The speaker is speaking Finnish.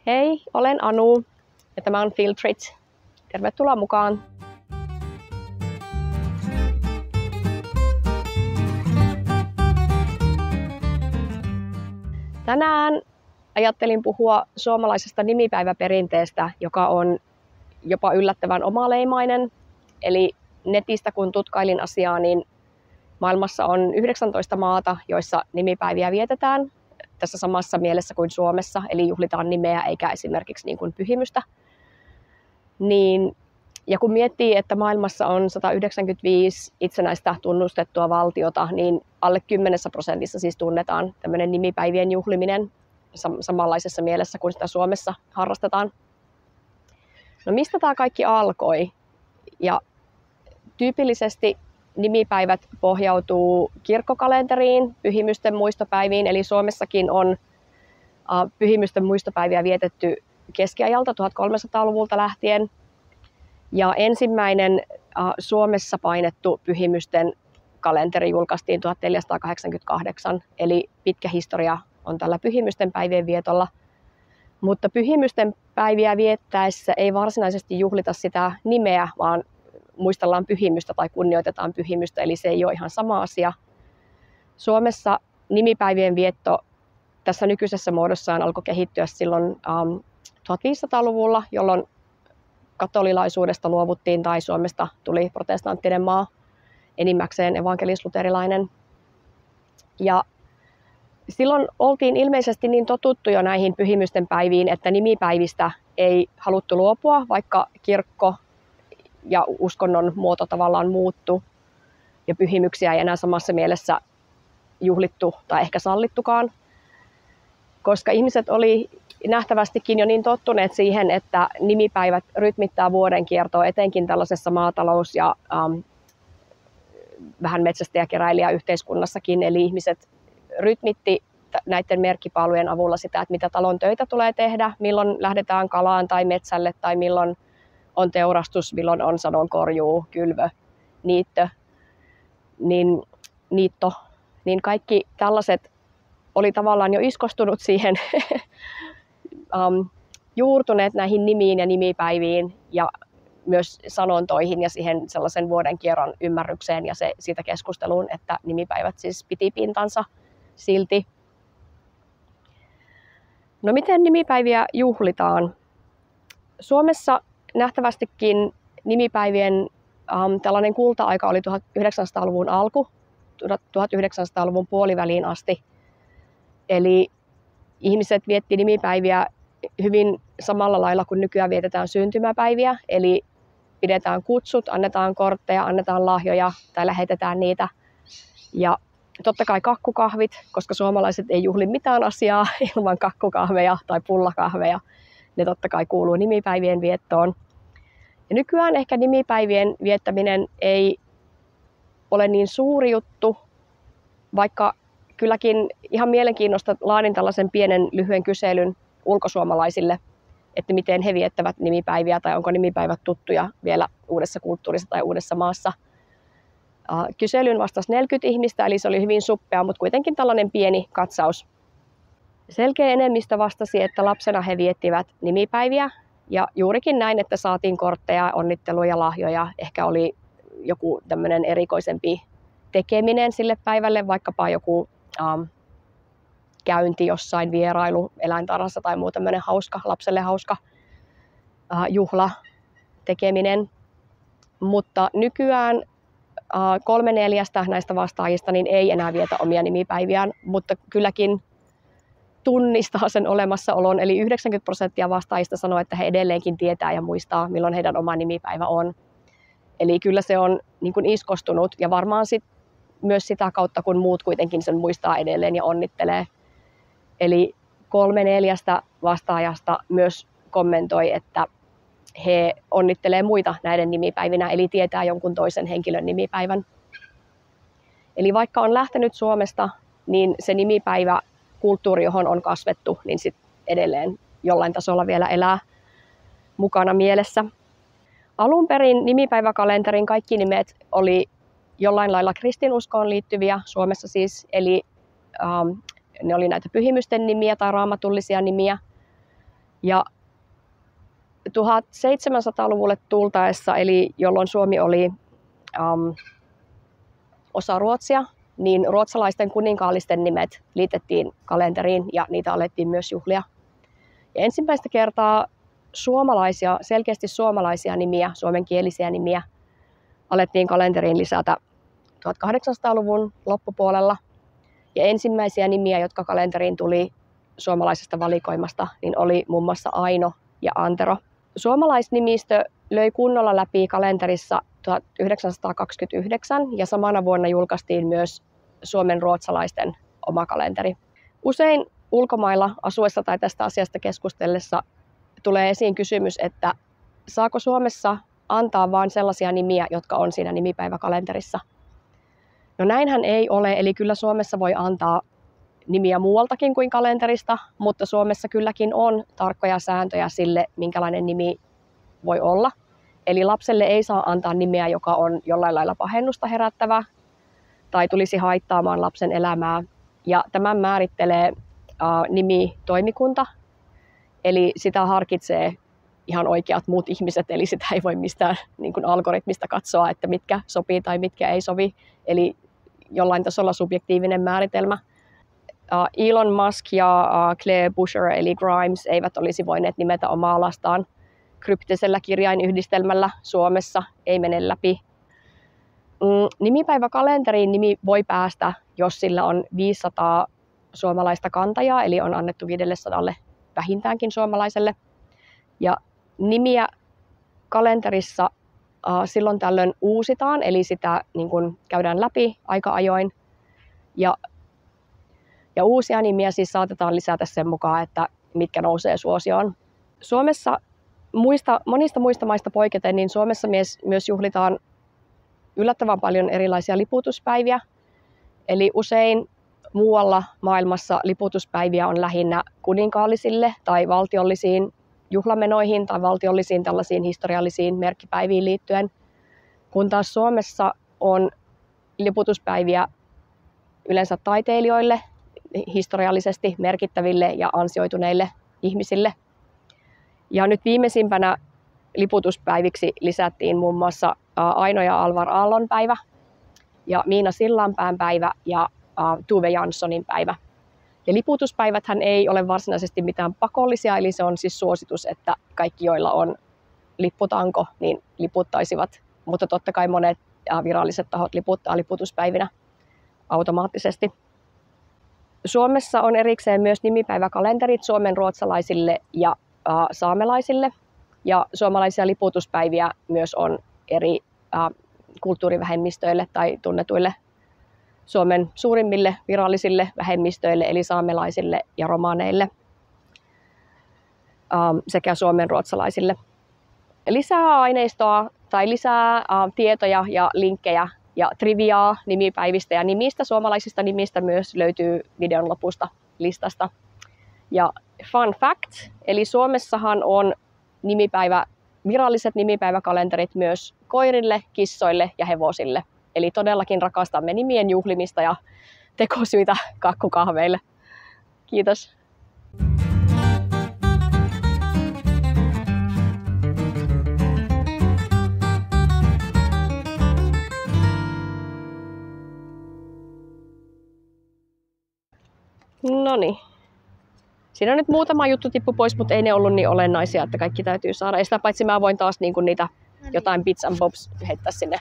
Hei, olen Anu ja tämä on Filtrit. Tervetuloa mukaan! Tänään ajattelin puhua suomalaisesta nimipäiväperinteestä, joka on jopa yllättävän omaleimainen. Eli netistä kun tutkailin asiaa, niin maailmassa on 19 maata, joissa nimipäiviä vietetään tässä samassa mielessä kuin Suomessa, eli juhlitaan nimeä eikä esimerkiksi niin kuin pyhimystä. Ja kun miettii, että maailmassa on 195 itsenäistä tunnustettua valtiota, niin alle 10% siis tunnetaan tämmöinen nimipäivien juhliminen samanlaisessa mielessä kuin sitä Suomessa harrastetaan. No mistä tämä kaikki alkoi? Ja tyypillisesti nimipäivät pohjautuu kirkkokalenteriin, pyhimysten muistopäiviin, eli Suomessakin on pyhimysten muistopäiviä vietetty keskiajalta 1300-luvulta lähtien. Ja ensimmäinen Suomessa painettu pyhimysten kalenteri julkaistiin 1488, eli pitkä historia on tällä pyhimysten päivien vietolla. Mutta pyhimysten päiviä viettäessä ei varsinaisesti juhlita sitä nimeä, vaan muistellaan pyhimystä tai kunnioitetaan pyhimystä, eli se ei ole ihan sama asia. Suomessa nimipäivien vietto tässä nykyisessä muodossaan alkoi kehittyä silloin 1500-luvulla, jolloin katolilaisuudesta luovuttiin tai Suomesta tuli protestanttinen maa, enimmäkseen evankelis-luterilainen. Ja silloin oltiin ilmeisesti niin totuttu jo näihin pyhimysten päiviin, että nimipäivistä ei haluttu luopua, vaikka kirkko ja uskonnon muoto tavallaan muuttu ja pyhimyksiä ei enää samassa mielessä juhlittu tai ehkä sallittukaan, koska ihmiset oli nähtävästikin jo niin tottuneet siihen, että nimipäivät rytmittää vuodenkiertoa, etenkin tällaisessa maatalous- ja vähän metsästäjäkeräilijäyhteiskunnassakin, eli ihmiset rytmitti näiden merkkipaalujen avulla sitä, että mitä talon töitä tulee tehdä, milloin lähdetään kalaan tai metsälle tai milloin on teurastus, milloin on sadonkorjuu, kylvö, niitto, niin kaikki tällaiset oli tavallaan jo iskostunut siihen, juurtuneet näihin nimiin ja nimipäiviin ja myös sanontoihin ja siihen sellaisen vuodenkierron ymmärrykseen ja siitä keskusteluun, että nimipäivät siis piti pintansa silti. No miten nimipäiviä juhlitaan? Suomessa nähtävästikin nimipäivien tällainen kulta-aika oli 1900-luvun alku, 1900-luvun puoliväliin asti. Eli ihmiset vietti nimipäiviä hyvin samalla lailla kuin nykyään vietetään syntymäpäiviä. Eli pidetään kutsut, annetaan kortteja, annetaan lahjoja tai lähetetään niitä. Ja totta kai kakkukahvit, koska suomalaiset ei juhli mitään asiaa ilman kakkukahveja tai pullakahveja. Ne totta kai kuuluu nimipäivien viettoon. Ja nykyään ehkä nimipäivien viettäminen ei ole niin suuri juttu, vaikka kylläkin ihan mielenkiinnosta laadin tällaisen pienen lyhyen kyselyn ulkosuomalaisille, että miten he viettävät nimipäiviä tai onko nimipäivät tuttuja vielä uudessa kulttuurissa tai uudessa maassa. Kyselyyn vastasi 40 ihmistä, eli se oli hyvin suppea, mutta kuitenkin tällainen pieni katsaus. Selkeä enemmistö vastasi, että lapsena he viettivät nimipäiviä ja juurikin näin, että saatiin kortteja, onnitteluja, lahjoja. Ehkä oli joku tämmöinen erikoisempi tekeminen sille päivälle, vaikkapa joku käynti jossain, vierailu eläintarhassa tai muu tämmöinen lapselle hauska juhla tekeminen. Mutta nykyään 3/4 näistä vastaajista niin ei enää vietä omia nimipäiviään, mutta kylläkin tunnistaa sen olemassaolon. Eli 90% vastaajista sanoo, että he edelleenkin tietää ja muistaa, milloin heidän oma nimipäivä on. Eli kyllä se on niin kuin iskostunut ja varmaan myös sitä kautta, kun muut kuitenkin sen muistaa edelleen ja onnittelee. Eli 3/4 vastaajasta myös kommentoi, että he onnittelee muita näiden nimipäivinä, eli tietää jonkun toisen henkilön nimipäivän. Eli vaikka on lähtenyt Suomesta, niin se nimipäiväkulttuuri, johon on kasvettu, niin sit edelleen jollain tasolla vielä elää mukana mielessä. Alun perin nimipäiväkalenterin kaikki nimet oli jollain lailla kristinuskoon liittyviä Suomessa siis, eli ne oli näitä pyhimysten nimiä tai raamatullisia nimiä. Ja 1700-luvulle tultaessa, eli jolloin Suomi oli osa Ruotsia, niin ruotsalaisten kuninkaallisten nimet liitettiin kalenteriin ja niitä alettiin myös juhlia. Ja ensimmäistä kertaa selkeästi suomalaisia nimiä, suomenkielisiä nimiä, alettiin kalenteriin lisätä 1800-luvun loppupuolella. Ja ensimmäisiä nimiä, jotka kalenteriin tuli suomalaisesta valikoimasta, niin oli muun muassa Aino ja Antero. Suomalaisnimistö löi kunnolla läpi kalenterissa 1929 ja samana vuonna julkaistiin myös Suomen ruotsalaisten oma kalenteri. Usein ulkomailla asuessa tai tästä asiasta keskustellessa tulee esiin kysymys, että saako Suomessa antaa vain sellaisia nimiä, jotka on siinä nimipäiväkalenterissa. No näinhän ei ole, eli kyllä Suomessa voi antaa nimiä muualtakin kuin kalenterista, mutta Suomessa kylläkin on tarkkoja sääntöjä sille, minkälainen nimi voi olla. Eli lapselle ei saa antaa nimeä, joka on jollain lailla pahennusta herättävä tai tulisi haittaamaan lapsen elämää. Ja tämän määrittelee nimitoimikunta, eli sitä harkitsee ihan oikeat muut ihmiset, eli sitä ei voi mistään niin kuin algoritmista katsoa, että mitkä sopii tai mitkä ei sovi. Eli jollain tasolla subjektiivinen määritelmä. Elon Musk ja Claire Busher eli Grimes eivät olisi voineet nimetä omaa lastaan kryptisellä kirjainyhdistelmällä Suomessa, ei mene läpi. Nimipäiväkalenteriin nimi voi päästä, jos sillä on 500 suomalaista kantajaa, eli on annettu 500 vähintäänkin suomalaiselle. Ja nimiä kalenterissa silloin tällöin uusitaan, eli sitä niin kuin käydään läpi aika ajoin. Ja uusia nimiä siis saatetaan lisätä sen mukaan, että mitkä nousee suosioon. Suomessa monista muista maista poiketen, niin Suomessa myös juhlitaan yllättävän paljon erilaisia liputuspäiviä. Eli usein muualla maailmassa liputuspäiviä on lähinnä kuninkaallisille tai valtiollisiin juhlamenoihin tai valtiollisiin tällaisiin historiallisiin merkkipäiviin liittyen, kun taas Suomessa on liputuspäiviä yleensä taiteilijoille, historiallisesti merkittäville ja ansioituneille ihmisille. Ja nyt viimeisimpänä liputuspäiviksi lisättiin muun muassa Aino ja Alvar Aallon päivä ja Miina Sillanpään päivä ja Tuve Janssonin päivä. Ja liputuspäiväthän ei ole varsinaisesti mitään pakollisia, eli se on siis suositus, että kaikki, joilla on lipputanko, niin liputtaisivat. Mutta totta kai monet viralliset tahot liputtaa liputuspäivinä automaattisesti. Suomessa on erikseen myös nimipäiväkalenterit suomenruotsalaisille ja saamelaisille. Ja suomalaisia liputuspäiviä myös on eri kulttuurivähemmistöille tai tunnetuille Suomen suurimmille virallisille vähemmistöille, eli saamelaisille ja romaneille sekä suomenruotsalaisille. Lisää aineistoa tai lisää tietoja ja linkkejä ja triviaa nimipäivistä ja nimistä, suomalaisista nimistä myös löytyy videon lopusta listasta. Ja fun fact, eli Suomessahan on viralliset nimipäiväkalenterit myös koirille, kissoille ja hevosille. Eli todellakin rakastamme nimien juhlimista ja tekosyitä kakkukahveille. Kiitos. Noniin. Siinä on nyt muutama juttu tippu pois, mutta ei ne ollut niin olennaisia, että kaikki täytyy saada. Ja sitä paitsi mä voin taas niitä jotain bits and bobs heittää sinne